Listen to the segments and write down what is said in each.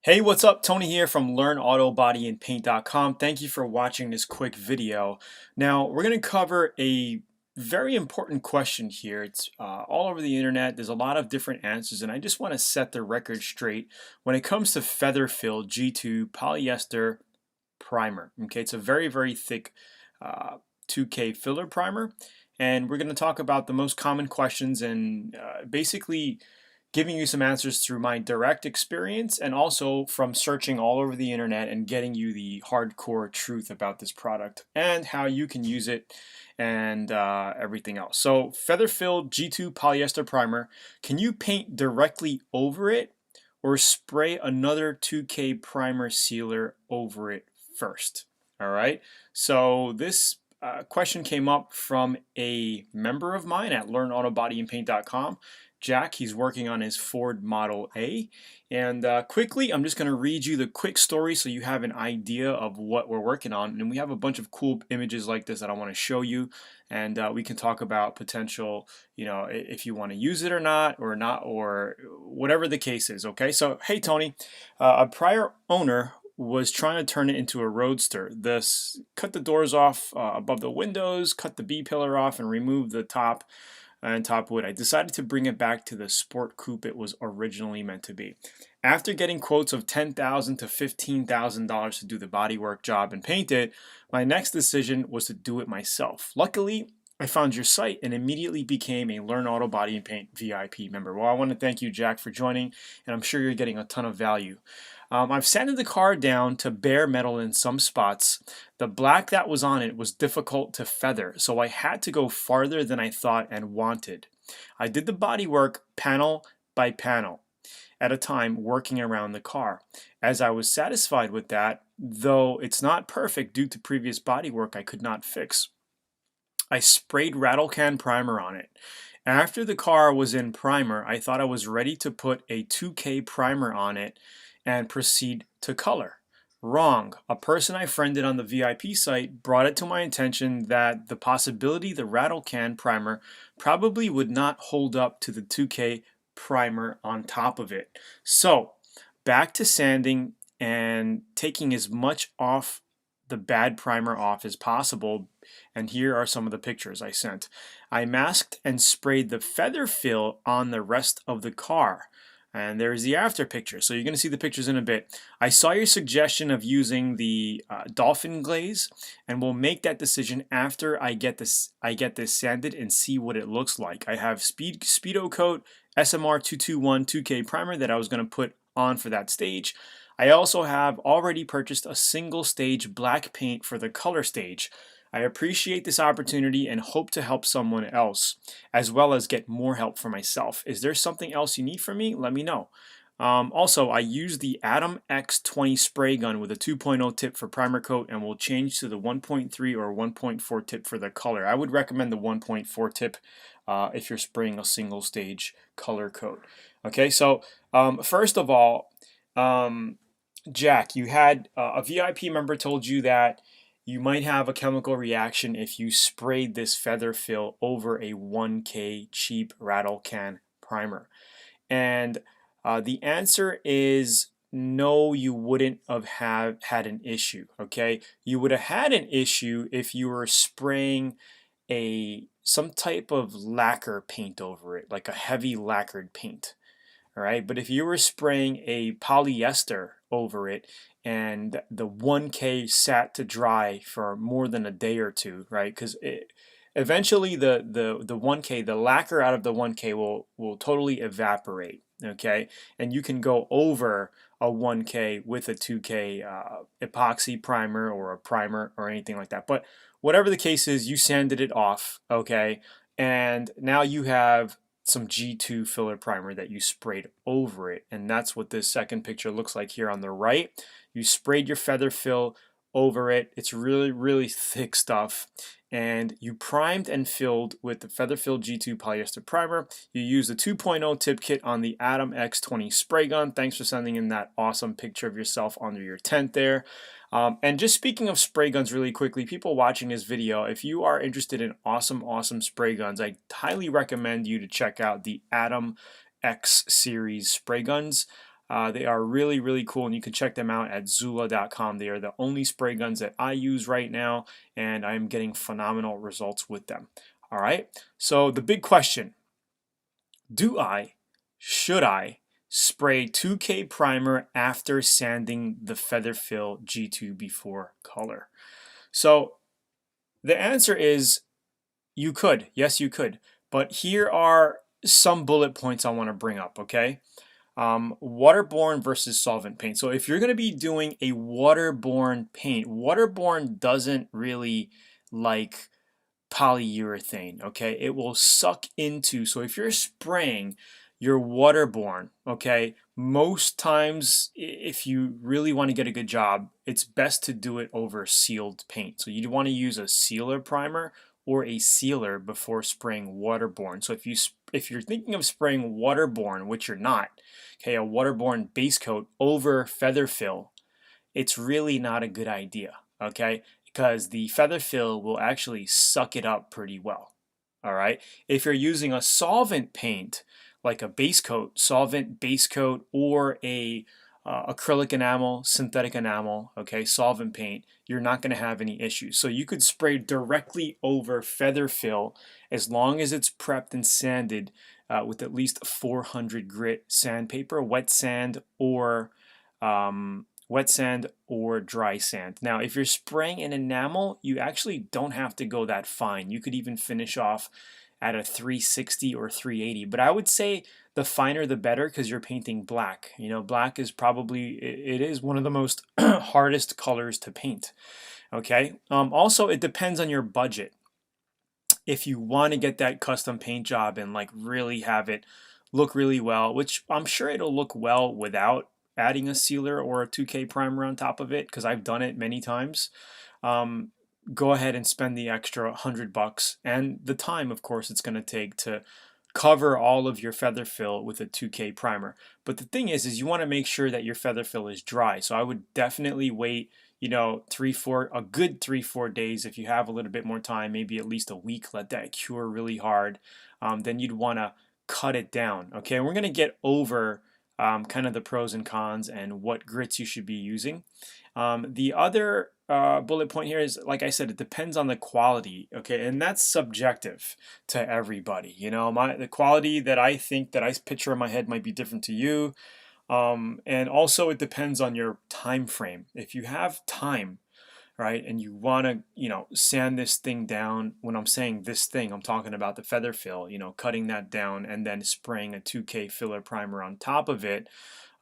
Hey, what's up? Tony here from LearnAutoBodyAndPaint.com. Thank you for watching this quick video. Now, we're going to cover a very important question here. It's all over the internet. There's a lot of different answers, and I just want to set the record straight when it comes to Featherfill G2 polyester primer. Okay, it's a very, very thick 2K filler primer, and we're going to talk about the most common questions and basically giving you some answers through my direct experience and also from searching all over the internet and getting you the hardcore truth about this product and how you can use it and everything else. So Featherfill G2 polyester primer, can you paint directly over it or spray another 2K primer sealer over it first? All right, so this question came up from a member of mine at LearnAutoBodyAndPaint.com. Jack, he's working on his Ford Model A. And quickly, I'm just going to read you the quick story so you have an idea of what we're working on. And we have a bunch of cool images like this that I want to show you. And we can talk about potential, if you want to use it or not, or whatever the case is. Okay, so hey, Tony, a prior owner was trying to turn it into a roadster. This cut the doors off above the windows, cut the B pillar off, and remove the top and top wood. I decided to bring it back to the sport coupe it was originally meant to be. After getting quotes of $10,000 to $15,000 to do the bodywork job and paint it, my next decision was to do it myself. Luckily, I found your site and immediately became a Learn Auto Body and Paint VIP member. Well, I want to thank you, Jack, for joining, and I'm sure you're getting a ton of value. I've sanded the car down to bare metal in some spots. The black that was on it was difficult to feather, so I had to go farther than I thought and wanted. I did the bodywork panel by panel at a time, working around the car. As I was satisfied with that, though it's not perfect due to previous bodywork I could not fix, I sprayed rattle can primer on it. After the car was in primer, I thought I was ready to put a 2K primer on it and proceed to color. Wrong. A person I friended on the VIP site brought it to my attention that the possibility the rattle can primer probably would not hold up to the 2K primer on top of it. So back to sanding and taking as much off the bad primer off as possible. And here are some of the pictures I sent. I masked and sprayed the Featherfill on the rest of the car. And there's the after picture. So you're going to see the pictures in a bit. I saw your suggestion of using the dolphin glaze, and we'll make that decision after I get this sanded and see what it looks like. I have Speedo Coat SMR 221 2K primer that I was going to put on for that stage. I also have already purchased a single stage black paint for the color stage. I appreciate this opportunity and hope to help someone else, as well as get more help for myself. Is there something else you need from me? Let me know. Also, I use the Atom X20 spray gun with a 2.0 tip for primer coat and will change to the 1.3 or 1.4 tip for the color. I would recommend the 1.4 tip if you're spraying a single stage color coat. Okay, so first of all, Jack, you had a VIP member told you that you might have a chemical reaction if you sprayed this Featherfill over a 1K cheap rattle can primer. And the answer is no, you wouldn't have had an issue, okay? You would have had an issue if you were spraying some type of lacquer paint over it, like a heavy lacquered paint. All right, but if you were spraying a polyester over it and the 1K sat to dry for more than a day or two, right? Because eventually the 1K, the lacquer out of the 1K will totally evaporate, okay? And you can go over a 1K with a 2K epoxy primer or a primer or anything like that. But whatever the case is, you sanded it off, okay? And now you have some G2 filler primer that you sprayed over it, and that's what this second picture looks like here on the right. You sprayed your Featherfill over it. It's really, really thick stuff, and you primed and filled with the Featherfill G2 polyester primer. You used the 2.0 tip kit on the Atom X20 spray gun. Thanks for sending in that awesome picture of yourself under your tent there. And just speaking of spray guns really quickly, people watching this video, if you are interested in awesome spray guns, I highly recommend you to check out the Atom X series spray guns. They are really, really cool, and you can check them out at Zula.com. They are the only spray guns that I use right now, and I'm getting phenomenal results with them. All right, so the big question, should I spray 2K primer after sanding the Featherfill G2 before color? So the answer is you could. Yes, you could. But here are some bullet points I want to bring up, okay? Waterborne versus solvent paint. So if you're going to be doing a waterborne paint, waterborne doesn't really like polyurethane, okay? It will suck into, so if you're spraying your waterborne, okay, most times if you really want to get a good job, it's best to do it over sealed paint. So you want to use a sealer primer or a sealer before spraying waterborne. So if you're thinking of spraying waterborne, which you're not, okay, a waterborne base coat over Featherfill, it's really not a good idea, okay? Because the Featherfill will actually suck it up pretty well, all right? If you're using a solvent paint, like a base coat, solvent base coat, or a acrylic enamel, synthetic enamel, okay, solvent paint, you're not going to have any issues. So you could spray directly over Featherfill as long as it's prepped and sanded with at least 400 grit sandpaper, wet sand or dry sand. Now, if you're spraying an enamel, you actually don't have to go that fine. You could even finish off at a 360 or 380, but I would say the finer the better because you're painting black. You know, black is probably, it is one of the most hardest colors to paint. Okay. Also, it depends on your budget. If you want to get that custom paint job and like really have it look really well, which I'm sure it'll look well without adding a sealer or a 2K primer on top of it, because I've done it many times. Um, Go ahead and spend the extra $100 and the time, of course, it's going to take to cover all of your Featherfill with a 2K primer. But the thing is you want to make sure that your Featherfill is dry. So I would definitely wait, you know, a good 3-4 days. If you have a little bit more time, maybe at least a week, let that cure really hard. Then you'd want to cut it down. Okay, and we're going to get over kind of the pros and cons and what grits you should be using. The other bullet point here is, like I said, it depends on the quality, okay, and that's subjective to everybody. You know, the quality that I think that I picture in my head might be different to you, and also it depends on your time frame. If you have time, right, and you want to, you know, sand this thing down. When I'm saying this thing, I'm talking about the Featherfill. You know, cutting that down and then spraying a 2K filler primer on top of it.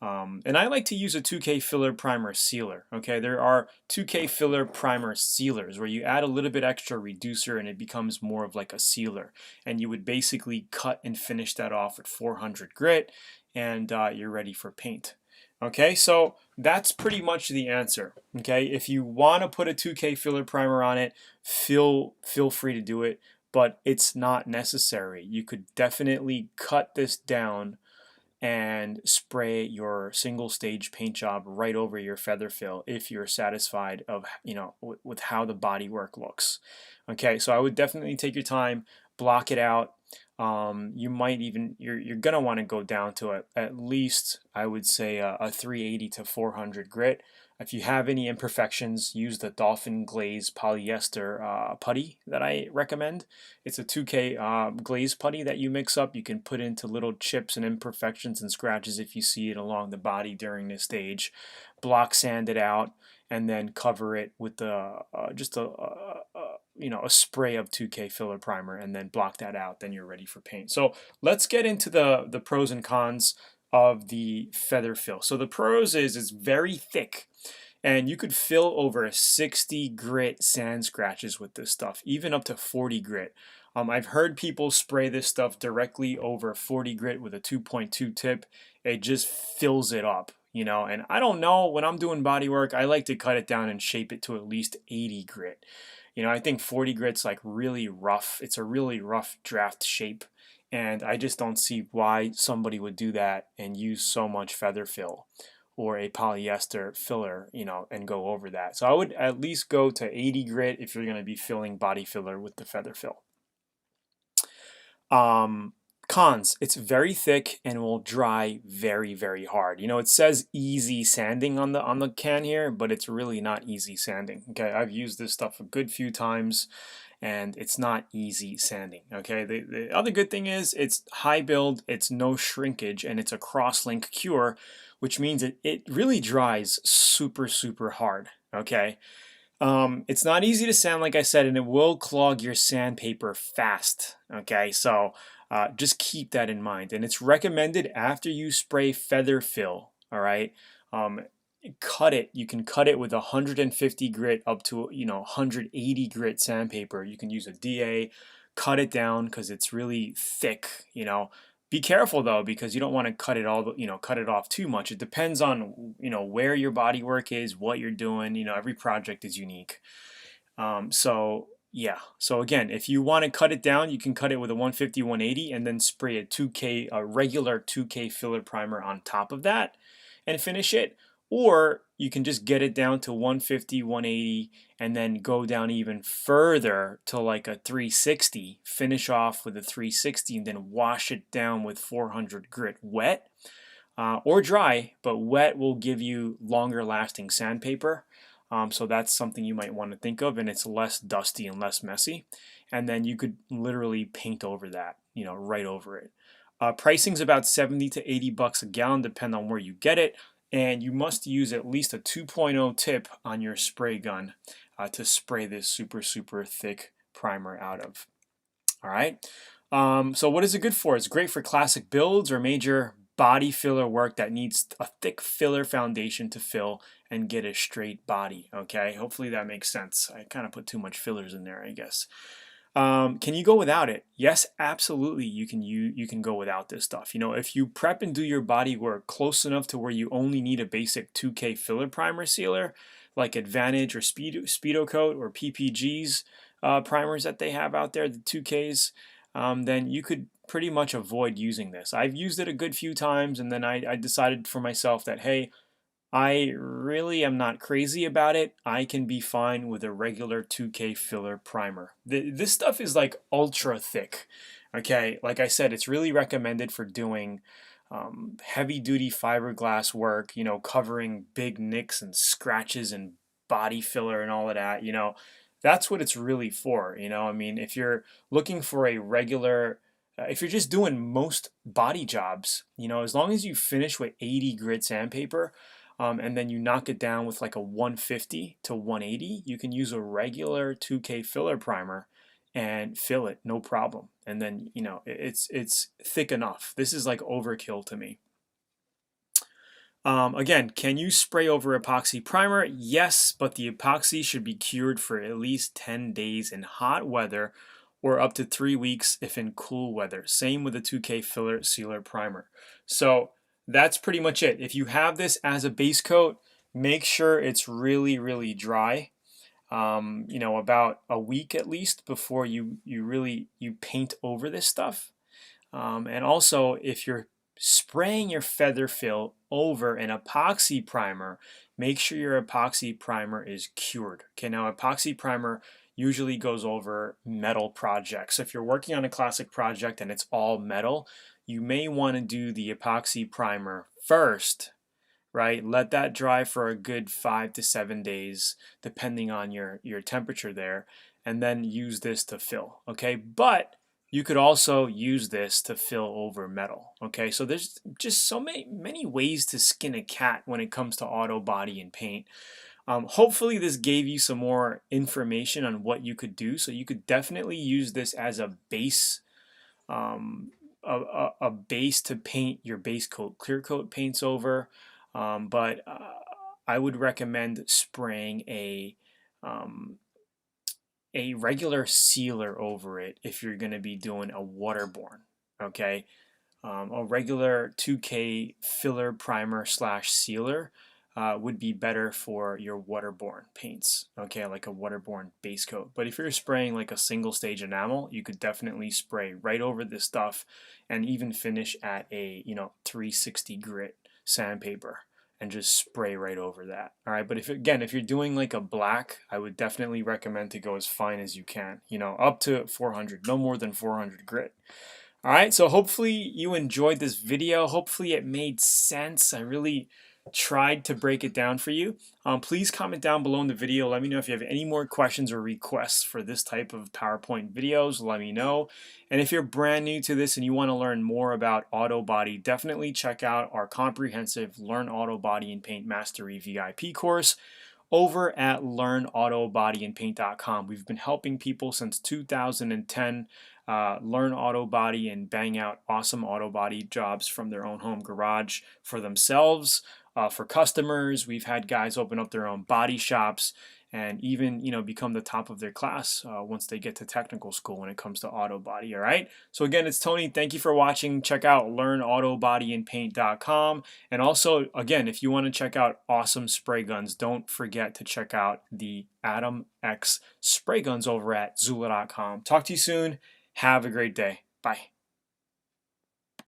And I like to use a 2K filler primer sealer. Okay, there are 2K filler primer sealers where you add a little bit extra reducer and it becomes more of like a sealer. And you would basically cut and finish that off at 400 grit, and you're ready for paint. Okay, so that's pretty much the answer. Okay, if you want to put a 2K filler primer on it, feel free to do it, but it's not necessary. You could definitely cut this down and spray your single stage paint job right over your Featherfill if you're satisfied of, you know, with how the bodywork looks. Okay, so I would definitely take your time, block it out. You might even, you're gonna want to go down to at least, I would say, a 380 to 400 grit. If you have any imperfections, use the Dolphin Glaze polyester putty that I recommend. It's a 2K glaze putty that you mix up. You can put into little chips and imperfections and scratches if you see it along the body during this stage. Block sand it out and then cover it with just you know, a spray of 2K filler primer and then block that out. Then you're ready for paint. So let's get into the pros and cons of the Featherfill. So the pros is it's very thick, and you could fill over 60 grit sand scratches with this stuff, even up to 40 grit. I've heard people spray this stuff directly over 40 grit with a 2.2 tip. It just fills it up, you know, and I don't know, when I'm doing body work, I like to cut it down and shape it to at least 80 grit. You know, I think 40 grit's like really rough. It's a really rough draft shape, and I just don't see why somebody would do that and use so much Featherfill or a polyester filler, you know, and go over that. So I would at least go to 80 grit if you're going to be filling body filler with the Featherfill. Cons, it's very thick and will dry very, very hard. You know, it says easy sanding on the can here, but it's really not easy sanding. Okay, I've used this stuff a good few times and it's not easy sanding. Okay, the other good thing is it's high build, it's no shrinkage, and it's a cross-link cure, which means it really dries super, super hard. Okay. It's not easy to sand, like I said, and it will clog your sandpaper fast. Okay, so just keep that in mind. And it's recommended after you spray Featherfill. All right, um, cut it. You can cut it with 150 grit up to 180 grit sandpaper. You can use a DA, cut it down because it's really thick. Be careful though, because you don't want to cut it all, cut it off too much. It depends on, where your body work is, what you're doing. Every project is unique. So yeah. So again, if you want to cut it down, you can cut it with a 150, 180, and then spray a regular 2K filler primer on top of that and finish it. Or you can just get it down to 150, 180, and then go down even further to like a 360, finish off with a 360, and then wash it down with 400 grit wet or dry, but wet will give you longer lasting sandpaper. So that's something you might want to think of, and it's less dusty and less messy. And then you could literally paint over that, right over it. Pricing's about 70 to 80 bucks a gallon, depending on where you get it. And you must use at least a 2.0 tip on your spray gun to spray this super, super thick primer out of. All right. So what is it good for? It's great for classic builds or major body filler work that needs a thick filler foundation to fill and get a straight body. Okay. Hopefully that makes sense. I kind of put too much fillers in there, I guess. Can you go without it? Yes, absolutely. You can go without this stuff. If you prep and do your body work close enough to where you only need a basic 2K filler primer sealer, like Advantage or Speedocoat or PPG's primers that they have out there, the 2Ks, then you could pretty much avoid using this. I've used it a good few times, and then I decided for myself that, hey, I really am not crazy about it. I can be fine with a regular 2K filler primer. This stuff is like ultra thick. Okay, like I said, it's really recommended for doing heavy duty fiberglass work, covering big nicks and scratches and body filler and all of that. That's what it's really for. I mean, if you're looking for a regular if you're just doing most body jobs, as long as you finish with 80 grit sandpaper, and then you knock it down with like a 150 to 180, you can use a regular 2K filler primer and fill it, no problem. And then, it's thick enough. This is like overkill to me. Again, can you spray over epoxy primer? Yes, but the epoxy should be cured for at least 10 days in hot weather or up to 3 weeks if in cool weather. Same with the 2K filler sealer primer. So that's pretty much it. If you have this as a base coat, make sure it's really, really dry. About a week at least before you paint over this stuff. And also, if you're spraying your Featherfill over an epoxy primer, make sure your epoxy primer is cured. Okay, now epoxy primer usually goes over metal projects. So if you're working on a classic project and it's all metal, you may want to do the epoxy primer first, right? Let that dry for a good 5 to 7 days, depending on your temperature there, and then use this to fill, okay? But you could also use this to fill over metal, okay? So there's just so many ways to skin a cat when it comes to auto body and paint. Hopefully this gave you some more information on what you could do. So you could definitely use this as a base, a base to paint your base coat, clear coat paints over. But I would recommend spraying a regular sealer over it if you're going to be doing a waterborne, okay? A regular 2K filler primer slash sealer would be better for your waterborne paints, okay, like a waterborne base coat. But if you're spraying like a single stage enamel, you could definitely spray right over this stuff and even finish at a 360 grit sandpaper and just spray right over that. All right, but if you're doing like a black, I would definitely recommend to go as fine as you can, up to 400, no more than 400 grit. All right, so hopefully you enjoyed this video. Hopefully it made sense. I really tried to break it down for you. Please comment down below in the video. Let me know if you have any more questions or requests for this type of PowerPoint videos. Let me know. And if you're brand new to this and you want to learn more about auto body, definitely check out our comprehensive Learn Auto Body and Paint Mastery VIP course over at learnautobodyandpaint.com. We've been helping people since 2010 learn auto body and bang out awesome auto body jobs from their own home garage for themselves, for customers. We've had guys open up their own body shops and even become the top of their class once they get to technical school when it comes to auto body. All right, so again, it's Tony. Thank you for watching. Check out learnautobodyandpaint.com. And also, again, if you want to check out awesome spray guns, don't forget to check out the Atom X spray guns over at Zula.com. Talk to you soon. Have a great day. Bye.